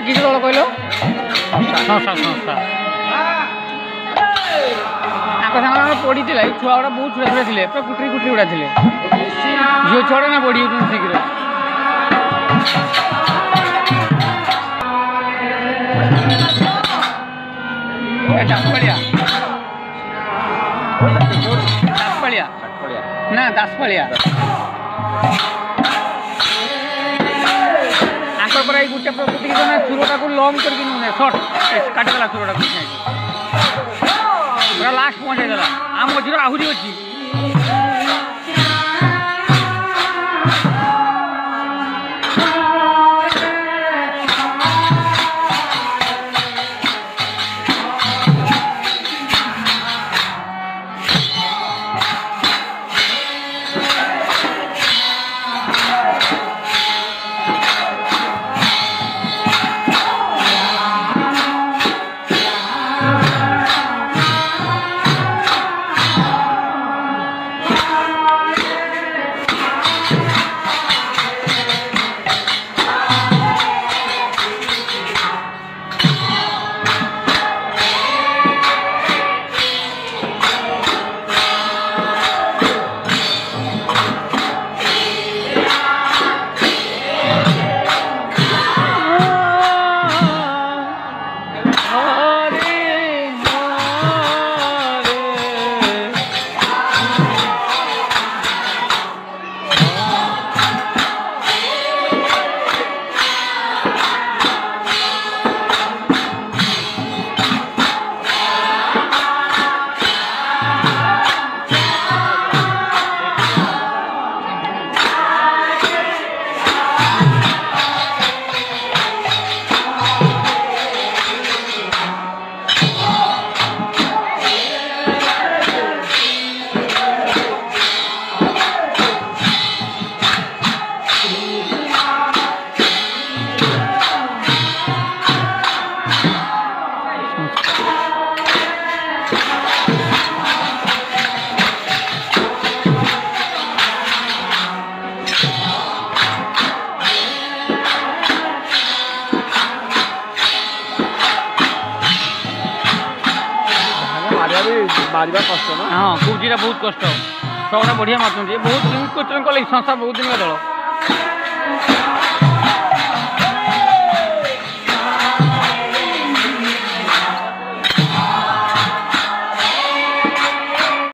कि दल कहल संस्था संस्था पड़ी छुआ गुड़ा बहुत छुआ छुआ थे पूरा कुटरी कुटरी गुड़ा थे झील छुआ ना पड़ी शीघ्र दासपाड़िया दासपाड़िया ना दासपाड़िया आंकर पर गोटे प्रकृति चूरटा को लंग करके सर्ट काटिदेला चूरटा पूरा लास्ट पहुँचाईदेला आ मझे आहरी अच्छी मारिबा कष्ट ना हाँ कुबजीटा बहुत कष्ट सबटा बढ़िया मारते बहुत यूज कर संस्था बहुत दिन दल